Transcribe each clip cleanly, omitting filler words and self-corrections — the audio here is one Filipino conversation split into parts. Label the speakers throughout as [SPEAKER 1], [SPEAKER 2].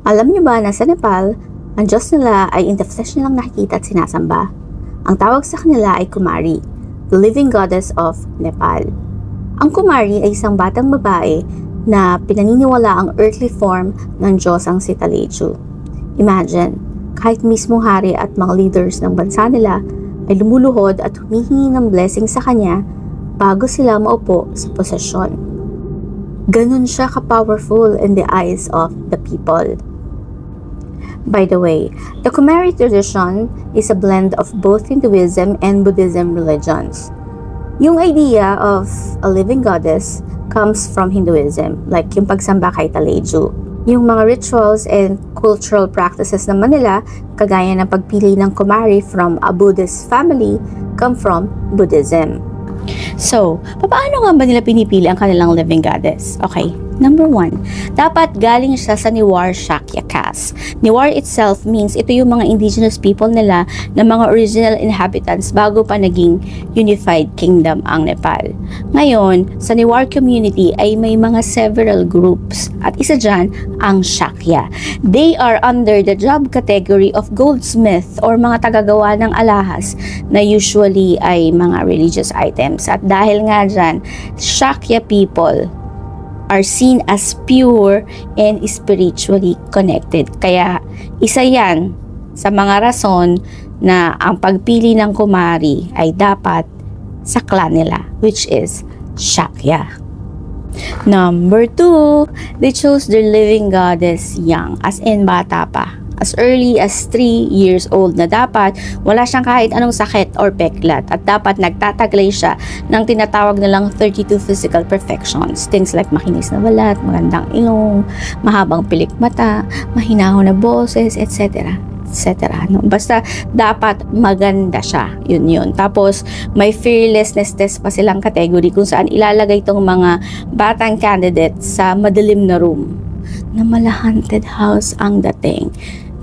[SPEAKER 1] Alam niyo ba na sa Nepal, ang Diyos nila ay in the flesh nilang nakikita at sinasamba? Ang tawag sa kanila ay Kumari, the living goddess of Nepal. Ang Kumari ay isang batang babae na pinaniniwala ang earthly form ng Diyosang si Taleju. Imagine, kahit mismong hari at mga leaders ng bansa nila ay lumuluhod at humihingi ng blessing sa kanya bago sila maupo sa posesyon. Ganun siya ka-powerful in the eyes of the people. By the way, the Kumari tradition is a blend of both Hinduism and Buddhism religions. Yung idea of a living goddess comes from Hinduism, like yung pagsamba kay Taleju. Yung mga rituals and cultural practices naman nila, kagaya ng pagpili ng Kumari from a Buddhist family, come from Buddhism. So, paano nga ba nila pinipili ang kanilang living goddess? Okay, number 1, dapat galing siya sa Newar Shakya caste. Newar itself means ito yung mga indigenous people nila na mga original inhabitants bago pa naging unified kingdom ang Nepal. Ngayon, sa Newar community ay may mga several groups at isa dyan ang Shakya. They are under the job category of goldsmith or mga tagagawa ng alahas na usually ay mga religious items. At dahil nga dyan, Shakya people are seen as pure and spiritually connected. Kaya isa yan sa mga rason na ang pagpili ng Kumari ay dapat sa clan nila, which is Shakya. Number 2, they chose their living goddess young, as in bata pa. As early as 3 years old na dapat wala siyang kahit anong sakit or peklat at dapat nagtataglay siya ng tinatawag nilang 32 physical perfections. Things like makinis na balat, magandang ilong, mahabang pilik mata, mahinahon na boses, etc. etc. No? Basta dapat maganda siya. Yun. Tapos may fearlessness test pa silang category kung saan ilalagay itong mga batang candidates sa madilim na room na mala haunted house ang dating,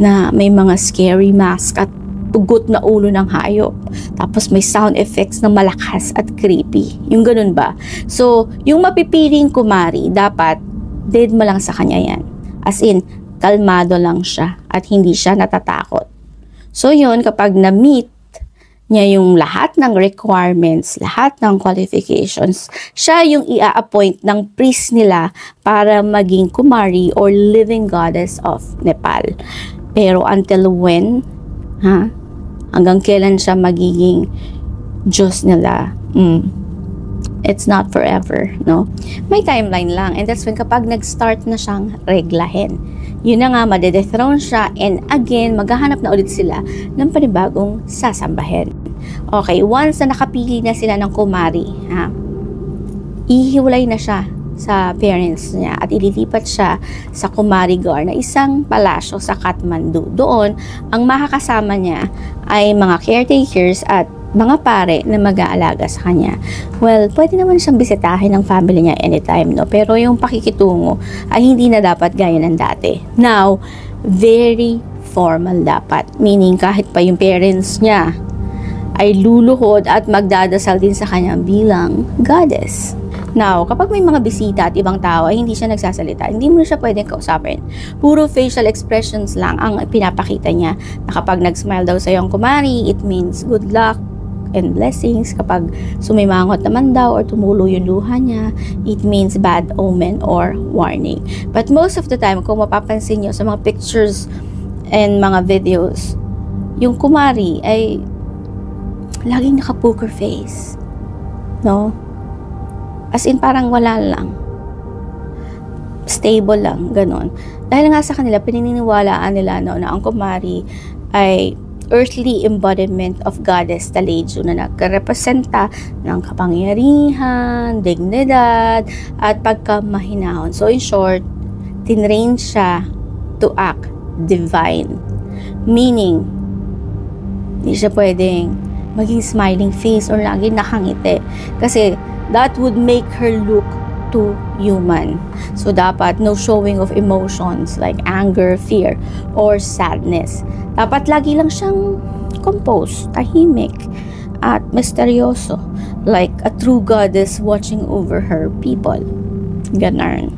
[SPEAKER 1] na may mga scary mask at pugot na ulo ng hayop. Tapos may sound effects na malakas at creepy. Yung ganun ba? So, yung mapipiling Kumari, dapat dead mo lang sa kanya yan. As in, kalmado lang siya at hindi siya natatakot. So yun, kapag na-meet niya yung lahat ng requirements, lahat ng qualifications, siya yung i-appoint ng priest nila para maging Kumari or living goddess of Nepal. Pero until when, hanggang kailan siya magiging Diyos nila? It's not forever, no? May timeline lang, and that's when kapag nag-start na siyang reglahin. Yun na nga, madedethrone siya, and again, maghahanap na ulit sila ng panibagong sasambahin. Okay, once na nakapili na sila ng Kumari, ihiwalay na siya sa parents niya at ililipat siya sa Kumari Gar na isang palasyo sa Kathmandu. Doon, ang makakasama niya ay mga caretakers at mga pare na mag-aalaga sa kanya. Well, pwede naman siyang bisitahin ng family niya anytime, no? Pero yung pakikitungo ay hindi na dapat gaya ng dati. Now, very formal dapat. Meaning, kahit pa yung parents niya ay luluhod at magdadasal din sa kanya bilang goddess. Now, kapag may mga bisita at ibang tao ay hindi siya nagsasalita, hindi mo na siya pwedeng kausapin. Puro facial expressions lang ang pinapakita niya na kapag nag-smile daw sa yung Kumari, it means good luck and blessings. Kapag sumimangot naman daw or tumulo yung luha niya, it means bad omen or warning. But most of the time, kung mapapansin niyo sa mga pictures and mga videos, yung Kumari ay laging naka-poker face. No? As in, parang wala lang. Stable lang, ganon. Dahil nga sa kanila, pininiwalaan nila na ang Kumari ay earthly embodiment of Goddess Taleju na nagrepresenta ng kapangyarihan, dignidad, at pagkamahinahon. So, in short, tinrain siya to act divine. Meaning, hindi siya pwedeng maging smiling face or lagi nakangiti. Kasi, that would make her look too human. So, dapat no showing of emotions like anger, fear, or sadness. Dapat lagi lang siyang composed, tahimik, at misteryoso. Like a true goddess watching over her people. Ganun.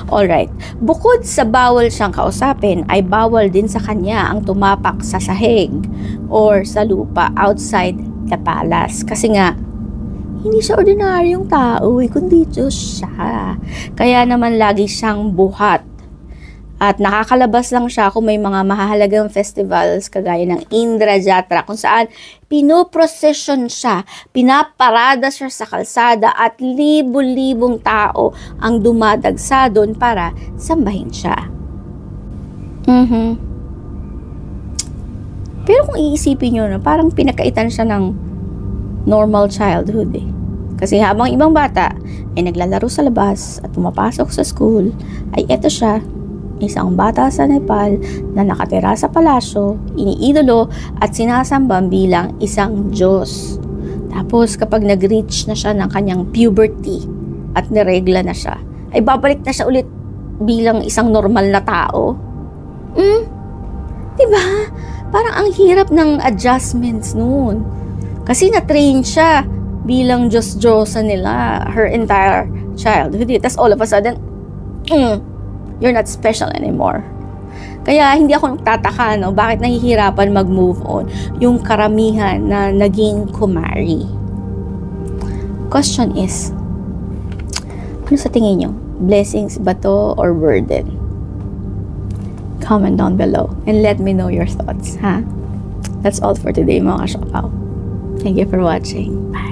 [SPEAKER 1] Alright, bukod sa bawal siyang kausapin, ay bawal din sa kanya ang tumapak sa sahig or sa lupa outside the palace. Kasi nga, hindi siya ordinaryong tao kundi Diyos siya. Kaya naman lagi siyang buhat. At nakakalabas lang siya kung may mga mahahalagang festivals kagaya ng Indra Jatra kung saan pinoprocession siya, pinaparada siya sa kalsada at libo-libong tao ang dumadagsa doon para sambahin siya. Pero kung iisipin nyo, parang pinakaitan siya ng normal childhood Kasi habang ibang bata ay naglalaro sa labas at pumapasok sa school, ay eto siya, isang bata sa Nepal na nakatira sa palasyo, iniidolo at sinasamba bilang isang Diyos. Tapos kapag nag-reach na siya ng kanyang puberty at niregla na siya, ay babalik na siya ulit bilang isang normal na tao. Diba? Parang ang hirap ng adjustments noon. Kasi na-train siya bilang Diyos-Diyosa nila her entire childhood. Tapos all of a sudden, you're not special anymore. Kaya hindi ako nagtataka, bakit nahihirapan mag-move on yung karamihan na naging kumari. Question is, ano sa tingin nyo? Blessings ba to or burden? Comment down below and let me know your thoughts, ha? That's all for today, mga kasyakaw. Thank you for watching. Bye.